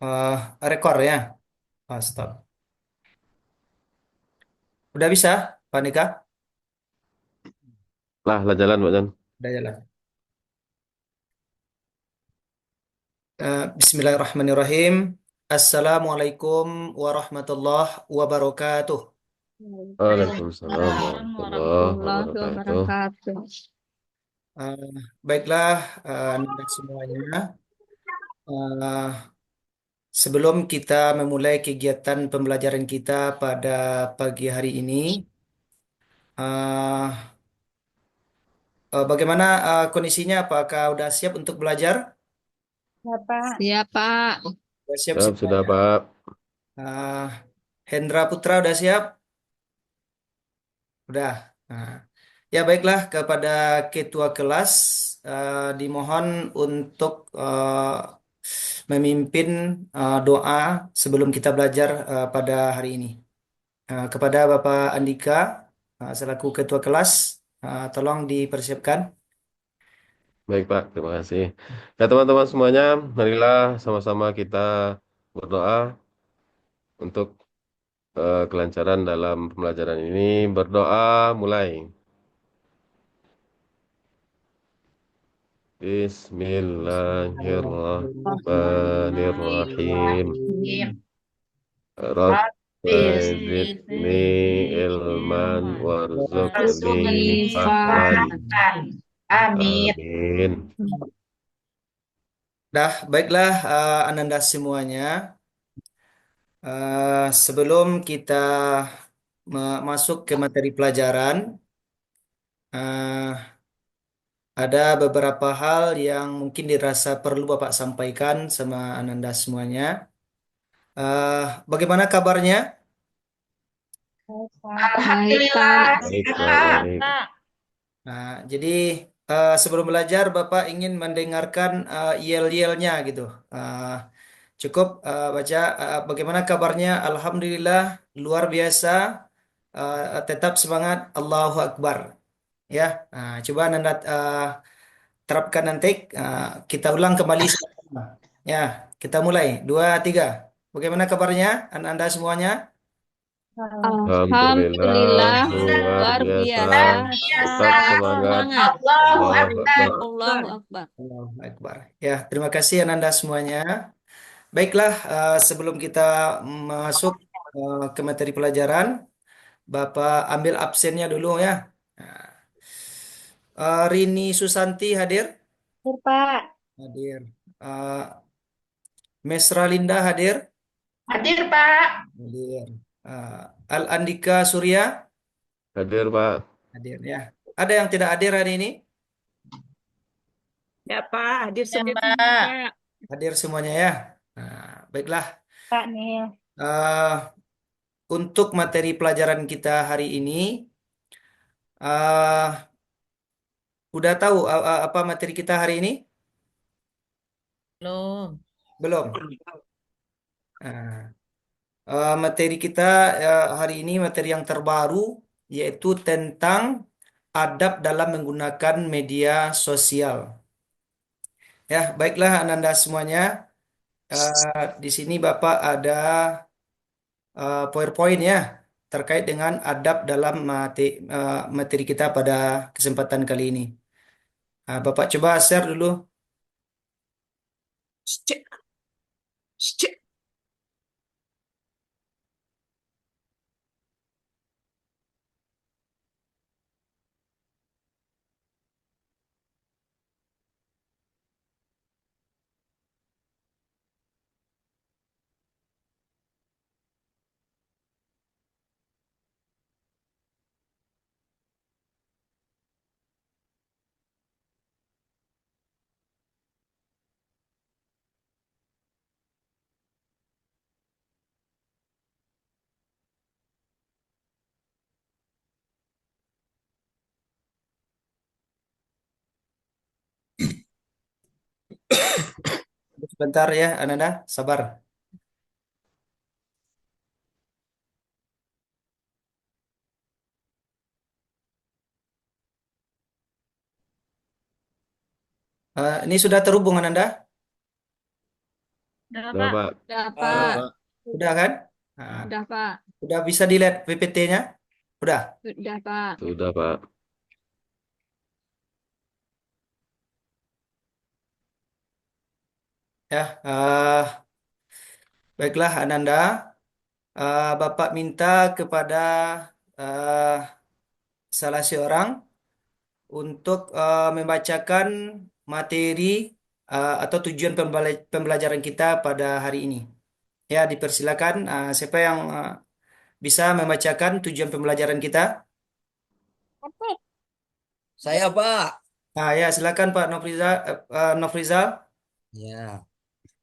Eh, rekor ya. Stop. Udah bisa, Pak Nika? Lah jalan, Mbak Jan. Udah jalan. Bismillahirrahmanirrahim. Assalamualaikum warahmatullahi wabarakatuh. Waalaikumsalam Waalaikumsalam warahmatullahi warahmatullahi wabarakatuh. wabarakatuh. Eh, Baiklah, Anda semuanya. Eh, Sebelum kita memulai kegiatan pembelajaran kita pada pagi hari ini, eh, bagaimana kondisinya? Apakah udah siap untuk belajar? Bapak. Siap, Pak. Udah siap Siap, sudah semuanya. Pak. Eh, Hendra Putra udah siap? Udah. Nah, ya baiklah kepada ketua kelas dimohon untuk memimpin doa sebelum kita belajar pada hari ini. Kepada Bapak Andika selaku ketua kelas, tolong dipersiapkan. Baik Pak, terima kasih. Ya teman-teman semuanya, marilah sama-sama kita berdoa untuk kelancaran dalam pembelajaran ini. Berdoa mulai. Bismillahirrahmanirrahim. Bismillahirrahmanirrahim. Rabbi Bismillahirrahmanirrahim. zidni ilman warzuqni fahman. Bismillahirrahmanirrahim. Amin. Amin. Dah, baiklah Ananda semuanya. Sebelum kita masuk ke materi pelajaran, eh, ada beberapa hal yang mungkin dirasa perlu Bapak sampaikan sama Ananda semuanya. Bagaimana kabarnya? Baik, Pak. Alhamdulillah Baik, Pak, sehat. baik. Nah, jadi sebelum belajar Bapak ingin mendengarkan yel-yelnya gitu. Eh, Cukup baca bagaimana kabarnya? Alhamdulillah luar biasa. Tetap semangat. Allahu Akbar. Ya, coba Anda terapkan nanti. Kita ulang kembali sama. Ya, kita mulai. Dua, tiga. Bagaimana kabarnya Anda semuanya? Alhamdulillah, Alhamdulillah luar luar biasa. biasa. Luar biasa. Tetap Tetap semangat. semangat. Allahu Allahu Akbar. Akbar. Allahu Akbar. Allahu Akbar. Ya, terima kasih Anda semuanya. Baiklah, sebelum kita masuk ke materi pelajaran, Bapak ambil absennya dulu ya. Nah, Rini Susanti hadir? Pak. Hadir. Mesra Linda hadir? Hadir, Pak. Hadir. Al Andika Surya? Hadir, Pak. Hadir ya. Ada yang tidak hadir hari ini? Ya Pak, hadir Ya, semua Pak. Pak. Hadir semuanya ya. Baiklah. Pak Nil. Eh, untuk materi pelajaran kita hari ini, eh, udah tahu apa materi kita hari ini? Belum. Belum. Nah, materi kita hari ini materi yang terbaru yaitu tentang adab dalam menggunakan media sosial. Ya, baiklah Ananda semuanya. Di sini Bapak ada PowerPoint ya terkait dengan adab dalam materi kita pada kesempatan kali ini. Bapak coba share dulu. Cek, cek. Sebentar ya Ananda, sabar. Ini sudah terhubung Ananda? Udah, Udah, Pak. Pak. Udah, Eh, Pak. udah kan? Nah, Udah, Pak. udah bisa dilihat PPT-nya? Udah. Udah, Pak. Sudah, Pak. Ya, baiklah Ananda. Bapak minta kepada eh, salah seorang untuk membacakan materi atau tujuan pembelajaran kita pada hari ini. Ya, dipersilakan. Siapa yang bisa membacakan tujuan pembelajaran kita? Saya Pak. Ya, silakan Pak Nofrizal. Nofrizal. Ya.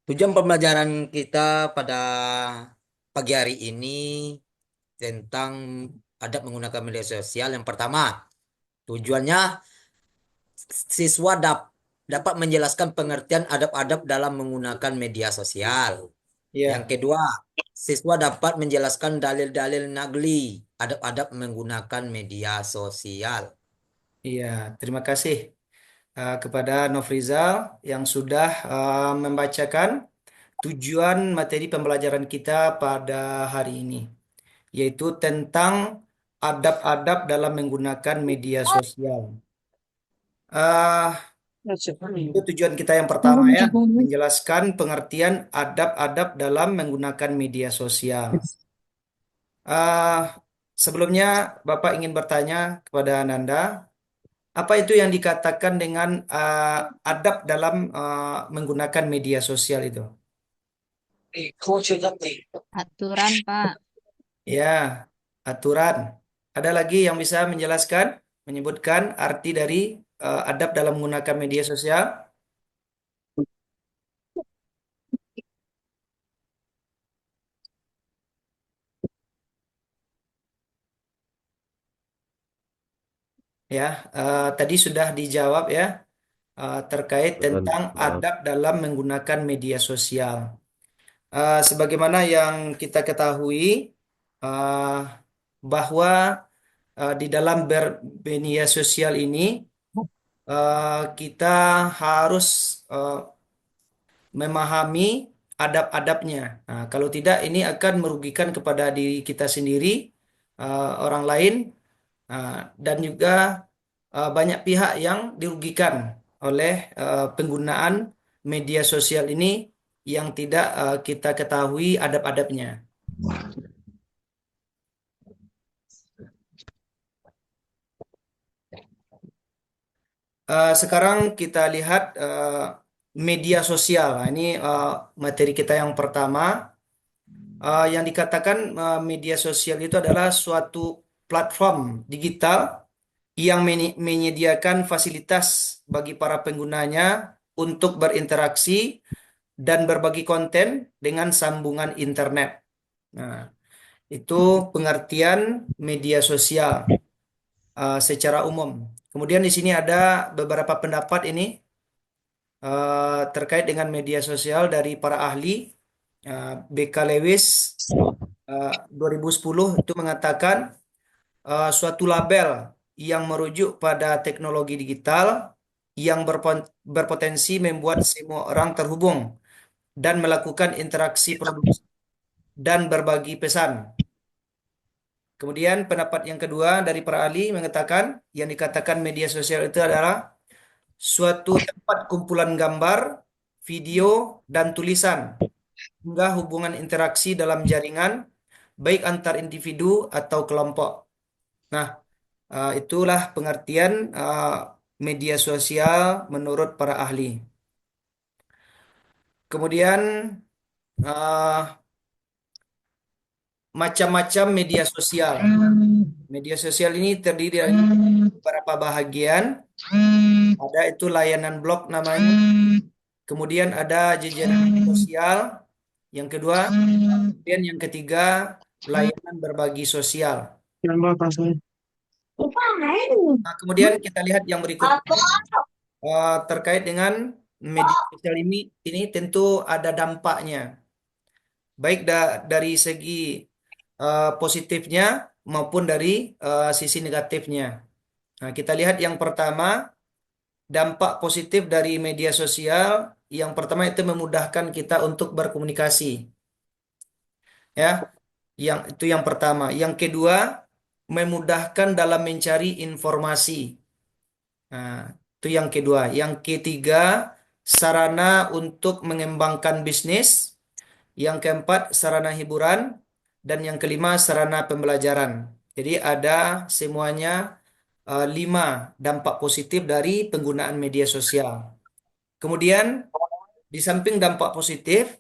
Tujuan pembelajaran kita pada pagi hari ini tentang adab menggunakan media sosial. Yang pertama, tujuannya siswa dapat menjelaskan pengertian adab-adab dalam menggunakan media sosial. Yang Ya, kedua, siswa dapat menjelaskan dalil-dalil nagli adab-adab menggunakan media sosial. iya. Terima kasih kepada Nofrizal yang sudah membacakan tujuan materi pembelajaran kita pada hari ini, yaitu tentang adab-adab dalam menggunakan media sosial. Ah, itu tujuan kita yang pertama ya, menjelaskan pengertian adab-adab dalam menggunakan media sosial. Ah, sebelumnya Bapak ingin bertanya kepada Nanda, apa itu yang dikatakan dengan adab dalam menggunakan media sosial itu? Aturan, Pak. Ya, aturan. Ada lagi yang bisa menjelaskan, menyebutkan arti dari adab dalam menggunakan media sosial? Ya, tadi sudah dijawab ya, terkait Bukan, tentang maaf. adab dalam menggunakan media sosial. Sebagaimana yang kita ketahui, eh, bahwa di dalam bermedia sosial ini kita harus eh, memahami adab-adabnya. Nah, kalau tidak, ini akan merugikan kepada diri kita sendiri, orang lain, uh, dan juga banyak pihak yang dirugikan oleh penggunaan media sosial ini yang tidak kita ketahui adab-adabnya. Sekarang kita lihat media sosial. Nah, ini materi kita yang pertama. Yang dikatakan media sosial itu adalah suatu platform digital yang menyediakan fasilitas bagi para penggunanya untuk berinteraksi dan berbagi konten dengan sambungan internet. Nah, itu pengertian media sosial secara umum. Kemudian di sini ada beberapa pendapat ini terkait dengan media sosial dari para ahli. BK Lewis 2010 itu mengatakan suatu label yang merujuk pada teknologi digital yang berpotensi membuat semua orang terhubung dan melakukan interaksi produksi dan berbagi pesan. Kemudian pendapat yang kedua dari para ahli mengatakan yang dikatakan media sosial itu adalah suatu tempat kumpulan gambar, video, dan tulisan hingga hubungan interaksi dalam jaringan baik antar individu atau kelompok. Nah, itulah pengertian media sosial menurut para ahli. Kemudian uh, macam-macam media sosial. Media sosial ini terdiri dari beberapa bahagian. Ada itu layanan blog namanya. Kemudian ada jajaran sosial. Yang kedua, kemudian yang ketiga layanan berbagi sosial. Nah, kemudian kita lihat yang berikutnya terkait dengan media sosial ini tentu ada dampaknya, baik dari segi positifnya maupun dari sisi negatifnya. Nah, kita lihat yang pertama, dampak positif dari media sosial Yang pertama itu memudahkan kita untuk berkomunikasi. Ya, yang pertama. Yang kedua, memudahkan dalam mencari informasi. Nah, itu yang kedua. Yang ketiga, sarana untuk mengembangkan bisnis. Yang keempat, sarana hiburan. Dan yang kelima, sarana pembelajaran. Jadi ada semuanya 5 dampak positif dari penggunaan media sosial. Kemudian, di samping dampak positif,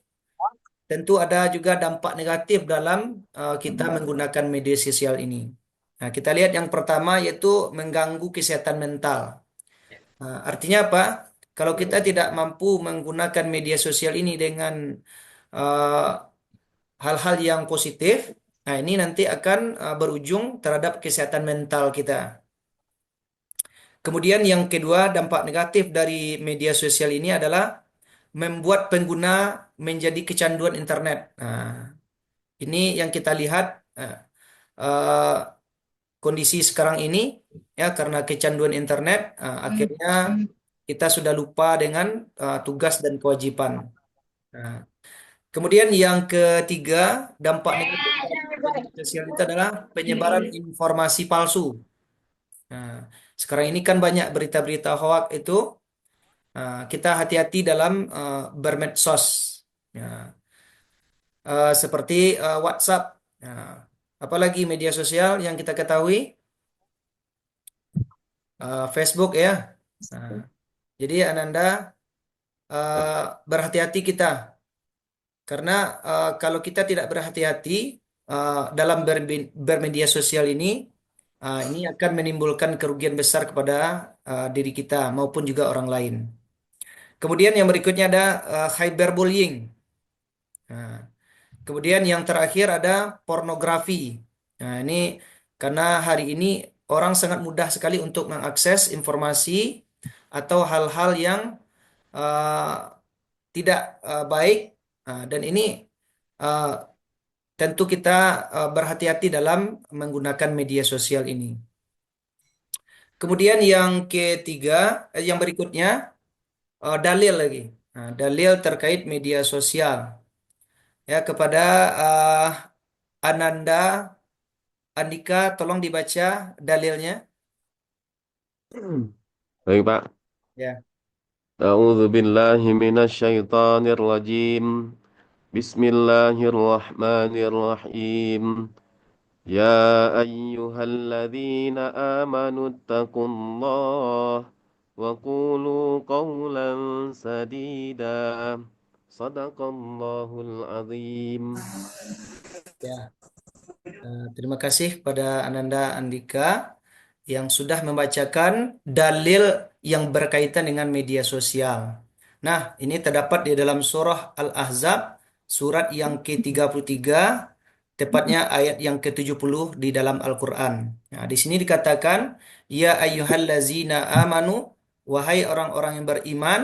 tentu ada juga dampak negatif dalam kita menggunakan media sosial ini. Nah, kita lihat yang pertama yaitu mengganggu kesehatan mental. Nah, artinya apa? Kalau kita tidak mampu menggunakan media sosial ini dengan eh, hal-hal yang positif, nah ini nanti akan berujung terhadap kesehatan mental kita. Kemudian yang kedua, dampak negatif dari media sosial ini adalah membuat pengguna menjadi kecanduan internet. Nah, ini yang kita lihat eh, kondisi sekarang ini ya karena kecanduan internet akhirnya kita sudah lupa dengan tugas dan kewajiban. Nah, kemudian yang ketiga, dampak negatif dari media sosial itu adalah penyebaran informasi palsu. Nah, sekarang ini kan banyak berita-berita hoak itu. Kita hati-hati dalam bermedsos. Ya, seperti WhatsApp. Nah, apalagi media sosial yang kita ketahui, Facebook ya. Nah, jadi Ananda berhati-hati kita karena kalau kita tidak berhati-hati dalam bermedia sosial ini akan menimbulkan kerugian besar kepada diri kita maupun juga orang lain. Kemudian yang berikutnya ada cyberbullying. Nah, kemudian yang terakhir ada pornografi. Nah, ini karena hari ini orang sangat mudah sekali untuk mengakses informasi atau hal-hal yang uh, tidak baik. Dan ini uh, tentu kita berhati-hati dalam menggunakan media sosial ini. Kemudian yang ketiga, yang berikutnya dalil lagi. Nah, dalil terkait media sosial. Ya, kepada uh, Ananda Andika, tolong dibaca dalilnya. Baik, Pak. Ya. A'udzu billahi minasyaitonir rajim. Bismillahirrahmanirrahim. Ya ayyuhalladzina amanu taqullaha wa qulu qawlan sadida. Sadaqallahul azim. Ya. Terima kasih pada Ananda Andika yang sudah membacakan dalil yang berkaitan dengan media sosial. Nah, ini terdapat di dalam surah Al-Ahzab, surat yang ke-33, tepatnya ayat yang ke-70 di dalam Al-Quran. Nah, di sini dikatakan, Ya ayyuhallazina amanu, wahai orang-orang yang beriman,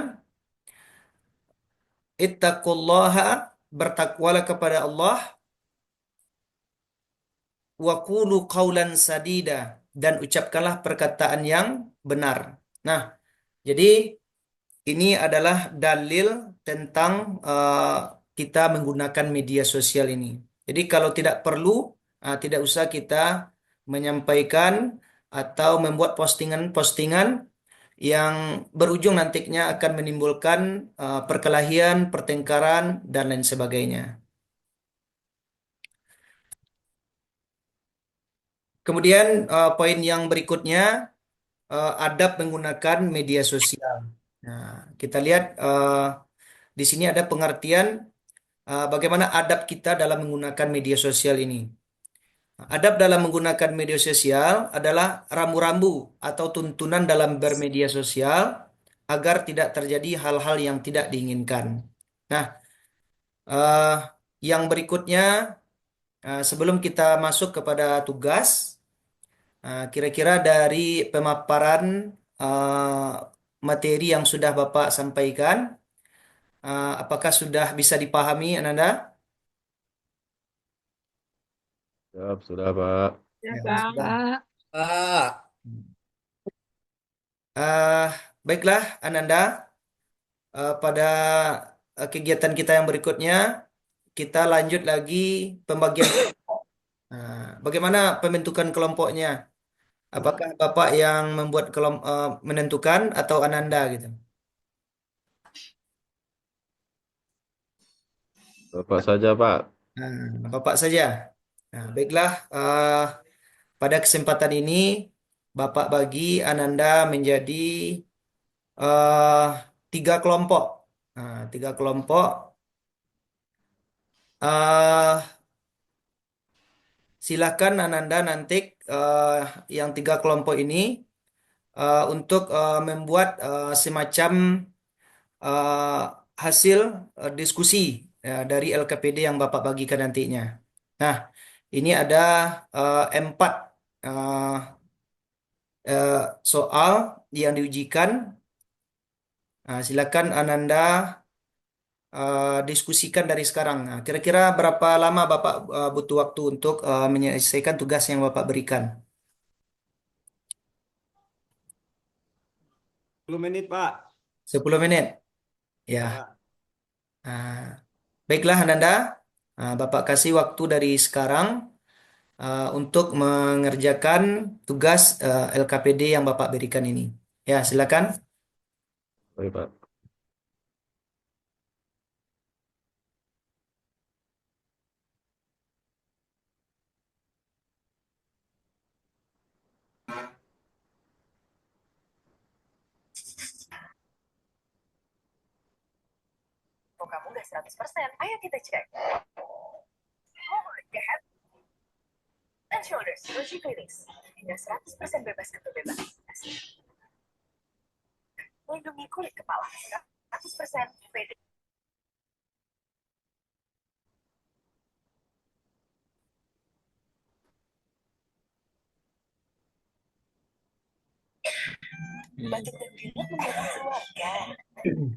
ittaqullaha, bertakwalah kepada Allah, wa qulu qawlan sadida, dan ucapkanlah perkataan yang benar. Nah, jadi ini adalah dalil tentang kita menggunakan media sosial ini. Jadi kalau tidak perlu, tidak usah kita menyampaikan atau membuat postingan-postingan yang berujung nantinya akan menimbulkan perkelahian, pertengkaran, dan lain sebagainya. Kemudian poin yang berikutnya adab menggunakan media sosial. Nah, kita lihat di sini ada pengertian bagaimana adab kita dalam menggunakan media sosial ini. Adab dalam menggunakan media sosial adalah rambu-rambu atau tuntunan dalam bermedia sosial agar tidak terjadi hal-hal yang tidak diinginkan. Nah, eh, yang berikutnya sebelum kita masuk kepada tugas, kira-kira dari pemaparan materi yang sudah Bapak sampaikan, apakah sudah bisa dipahami, Ananda? Siap, sudah, Pak. Ya, Ya, Pak. sudah. Pak. Pak, Eh, baiklah, Ananda. pada kegiatan kita yang berikutnya kita lanjut lagi pembagian. Bagaimana pembentukan kelompoknya? Apakah Bapak yang membuat menentukan atau Ananda gitu? Bapak saja, Pak. Bapak saja. Baiklah. Pada kesempatan ini Bapak bagi Ananda menjadi eh, 3 kelompok. 3 kelompok. eh Silakan Ananda nanti eh, yang 3 kelompok ini untuk membuat semacam eh, hasil diskusi dari LKPD yang Bapak bagikan nantinya. Nah, ini ada empat eh, eh, soal yang diujikan. Silakan Ananda diskusikan dari sekarang. Kira-kira berapa lama Bapak butuh waktu untuk menyelesaikan tugas yang Bapak berikan? 10 menit, Pak. 10 menit. Ya. Ya. Nah, baiklah Ananda. Bapak kasih waktu dari sekarang untuk mengerjakan tugas LKPD yang Bapak berikan ini. Ya, silakan. Baik, Pak. Kamu udah 100%. Ayo kita cek. Head and Shoulders Uji Klinis. Hingga 100% bebas keturbebas. Melindungi kulit kepala. 100% PD. Batuk dan pilek membuat keluarga.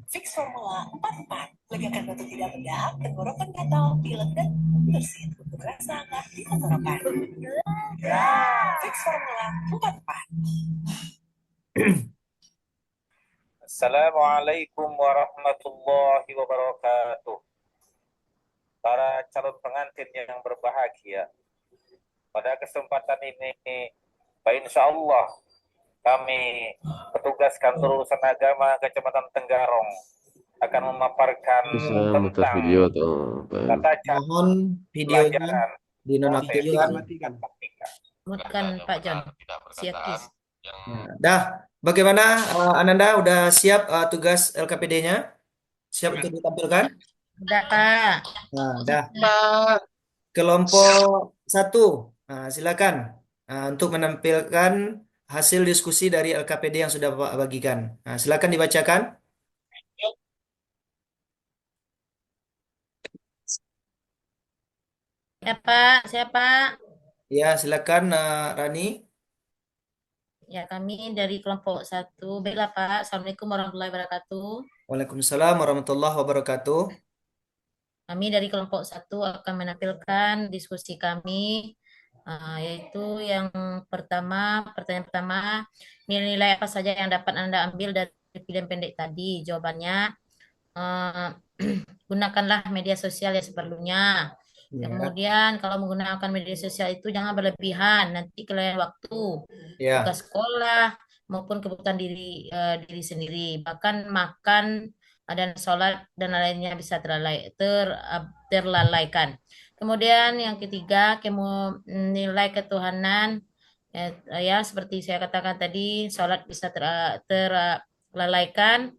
Fix Formula 44. Legakan batuk tidak berdahak, tenggorokan gatal, pilek dan bersin untuk rasa hangat di tenggorokan. Fix Formula 44. Assalamualaikum warahmatullahi wabarakatuh. Para calon pengantin yang berbahagia, pada kesempatan ini, insya Allah kami petugas kantor urusan agama Kecamatan Tenggarong akan memaparkan Bisa muter tentang video atau apa? tata cara Mohon videonya pelajaran dinonaktifkan. Matikan. Mutkan Pak John. Siapis. Dah, bagaimana Ananda udah siap tugas LKPD-nya? Siap untuk ditampilkan? Udah Pak. Nah, dah. Kelompok 1, silakan untuk menampilkan hasil diskusi dari LKPD yang sudah Bapak bagikan. Silakan dibacakan. Ya Pak, siapa? Ya, silakan Rani. Ya kami dari kelompok 1. Baiklah Pak. Assalamualaikum warahmatullahi wabarakatuh. Waalaikumsalam warahmatullahi wabarakatuh. Kami dari kelompok 1 akan menampilkan diskusi kami, yaitu yang pertanyaan pertama, nilai-nilai apa saja yang dapat Anda ambil dari pilihan pendek tadi? Jawabannya, eh, gunakanlah media sosial ya seperlunya. Ya. Kemudian kalau menggunakan media sosial itu jangan berlebihan, nanti kelewatan waktu, Ya. tugas sekolah maupun kebutuhan diri sendiri, bahkan makan dan sholat dan lainnya bisa terlalaikan. Kemudian yang ketiga, nilai ketuhanan, ya seperti saya katakan tadi, sholat bisa terlalaikan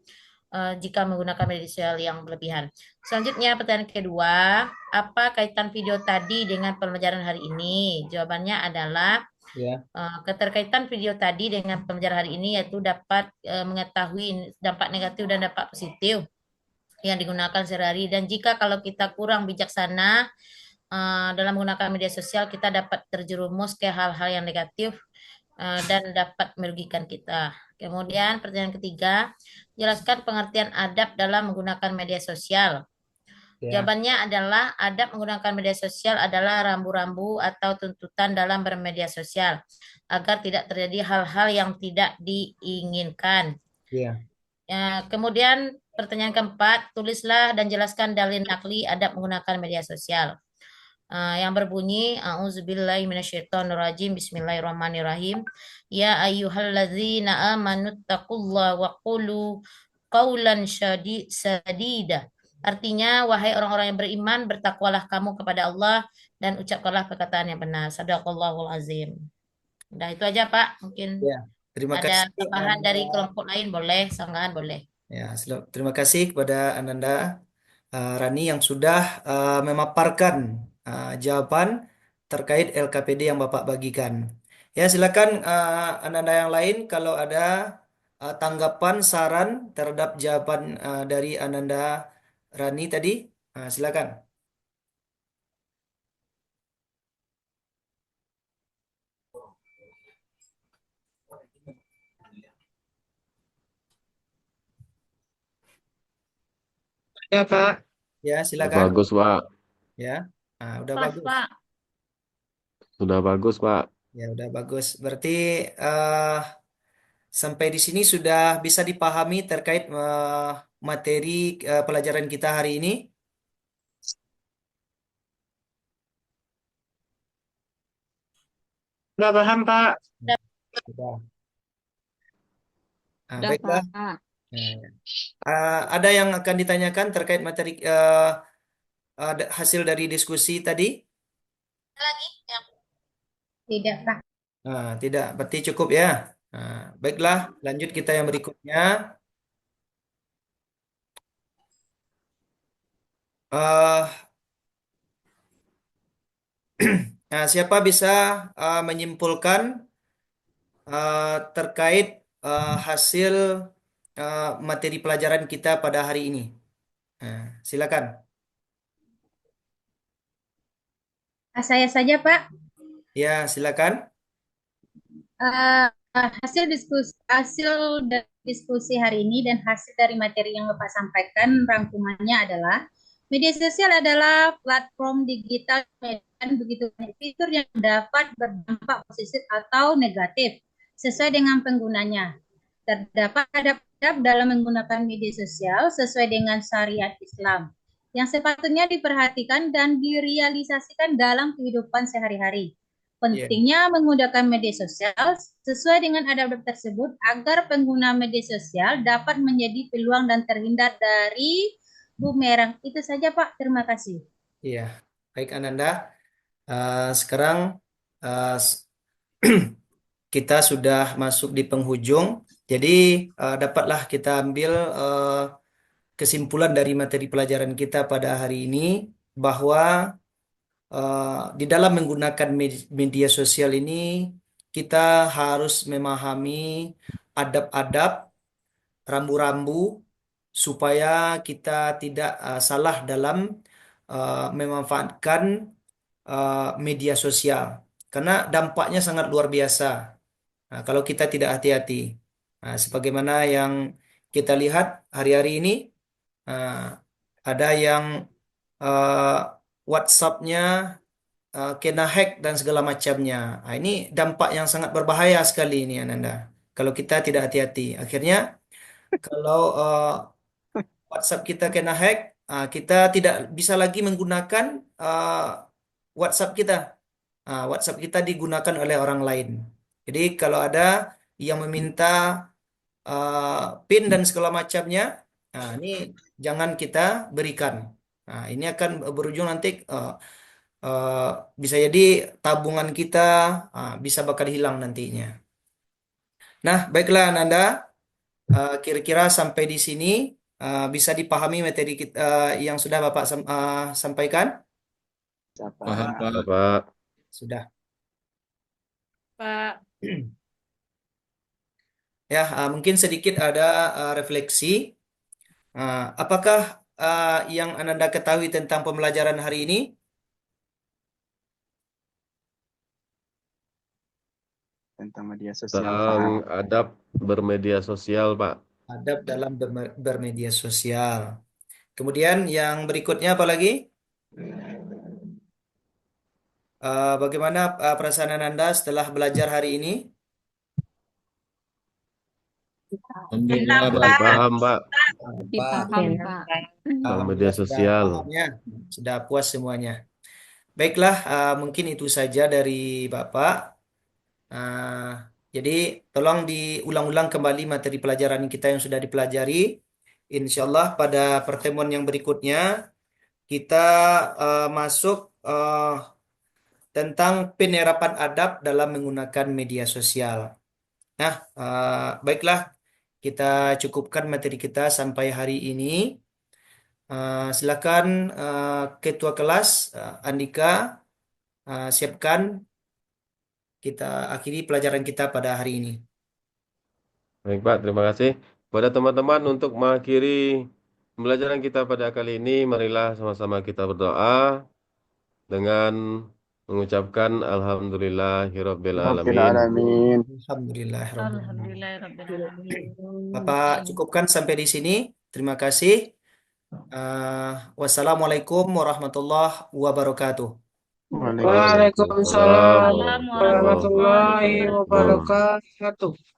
jika menggunakan media sosial yang berlebihan. Selanjutnya pertanyaan kedua, apa kaitan video tadi dengan pembelajaran hari ini? Jawabannya adalah Ya. keterkaitan video tadi dengan pembelajaran hari ini yaitu dapat mengetahui dampak negatif dan dampak positif yang digunakan sehari-hari, dan jika kalau kita kurang bijaksana dalam menggunakan media sosial, kita dapat terjerumus ke hal-hal yang negatif dan dapat merugikan kita. Kemudian pertanyaan ketiga, jelaskan pengertian adab dalam menggunakan media sosial. Ya. Jawabannya adalah adab menggunakan media sosial adalah rambu-rambu atau tuntutan dalam bermedia sosial agar tidak terjadi hal-hal yang tidak diinginkan. Ya. Kemudian pertanyaan keempat, tulislah dan jelaskan dalil nakli adab menggunakan media sosial. Yang berbunyi A'udzubillahi minasyaitonirrajim Bismillahirrahmanirrahim. Ya ayyuhalladzina amanu taqullaha wa qulu qaulan sadida. Artinya, wahai orang-orang yang beriman, bertakwalah kamu kepada Allah dan ucapkanlah perkataan yang benar. Sadaqallahul azim. Udah itu aja, Pak. Mungkin Ya, terima ada kasih tambahan Anda. dari kelompok lain boleh, sanggahan boleh. Ya, terima kasih kepada Ananda Rani yang sudah memaparkan jawaban terkait LKPD yang Bapak bagikan. Ya, silakan Ananda yang lain kalau ada tanggapan, saran terhadap jawaban dari Ananda Rani tadi, silakan. Ya, Pak. Ya, Udah silakan. bagus, Pak. Ya, udah Pas, bagus. Pak. Sudah bagus, Pak. Ya, udah bagus. Berarti eh, sampai di sini sudah bisa dipahami terkait materi pelajaran kita hari ini. Udah paham, Pak. Sudah. Udah, Baiklah. Pak. Ada yang akan ditanyakan terkait materi hasil dari diskusi tadi? Lagi yang Tidak, Pak. Tidak, berarti cukup ya. Baiklah, lanjut kita yang berikutnya. Eh, siapa bisa menyimpulkan terkait hasil materi pelajaran kita pada hari ini? Silakan. Saya saja, Pak. Ya, silakan. Hasil dari diskusi hari ini dan hasil dari materi yang Bapak sampaikan rangkumannya adalah media sosial adalah platform digital dan begitu banyak fitur yang dapat berdampak positif atau negatif sesuai dengan penggunanya. Terdapat adab-adab dalam menggunakan media sosial sesuai dengan syariat Islam yang sepatutnya diperhatikan dan direalisasikan dalam kehidupan sehari-hari. Pentingnya menggunakan media sosial sesuai dengan adab tersebut agar pengguna media sosial dapat menjadi peluang dan terhindar dari bumerang. Itu saja, Pak. Terima kasih. Iya, baik Ananda. Sekarang kita sudah masuk di penghujung, jadi dapatlah kita ambil kesimpulan dari materi pelajaran kita pada hari ini bahwa di dalam menggunakan media sosial ini kita harus memahami adab-adab, rambu-rambu supaya kita tidak salah dalam memanfaatkan media sosial karena dampaknya sangat luar biasa. Kalau kita tidak hati-hati. Sebagaimana yang kita lihat hari-hari ini ada yang WhatsApp-nya kena hack dan segala macamnya. Ini dampak yang sangat berbahaya sekali ini Ananda. Kalau kita tidak hati-hati. Akhirnya kalau WhatsApp kita kena hack, kita tidak bisa lagi menggunakan WhatsApp kita. WhatsApp kita digunakan oleh orang lain. Jadi kalau ada yang meminta PIN dan segala macamnya, ini jangan kita berikan. Ini akan berujung nanti bisa jadi tabungan kita bisa bakal hilang nantinya. Nah, baiklah Nanda, kira-kira sampai di sini bisa dipahami materi kita yang sudah Bapak sampaikan? Paham, Pak. Sudah. Pak. Ya, mungkin sedikit ada refleksi. Apakah yang Ananda ketahui tentang pembelajaran hari ini? Tentang media sosial, Tentang Pak. adab bermedia sosial, Pak. Adab dalam bermedia sosial. Kemudian yang berikutnya apa lagi? Bagaimana perasaan Ananda setelah belajar hari ini? Alhamdulillah, Pak. Paham, Pak. Pak. Media Alhamdulillah sudah sosial. paham ya, sudah puas semuanya. Baiklah, mungkin itu saja dari Bapak. Jadi tolong diulang-ulang kembali materi pelajaran kita yang sudah dipelajari. Insya Allah pada pertemuan yang berikutnya kita masuk tentang penerapan adab dalam menggunakan media sosial. Nah, baiklah kita cukupkan materi kita sampai hari ini. Silakan Ketua kelas Andika siapkan kita akhiri pelajaran kita pada hari ini. Baik Pak, terima kasih. Pada teman-teman untuk mengakhiri pembelajaran kita pada kali ini, marilah sama-sama kita berdoa dengan mengucapkan Alhamdulillahirabbil Rabbil alamin. alamin. Alhamdulillah. Alhamdulillahirrahmanirrahim. Bapak cukupkan sampai di sini. Terima kasih. Wassalamualaikum warahmatullahi wabarakatuh. Waalaikumsalam Waalaikumsalam warahmatullahi warahmatullahi wabarakatuh. wabarakatuh.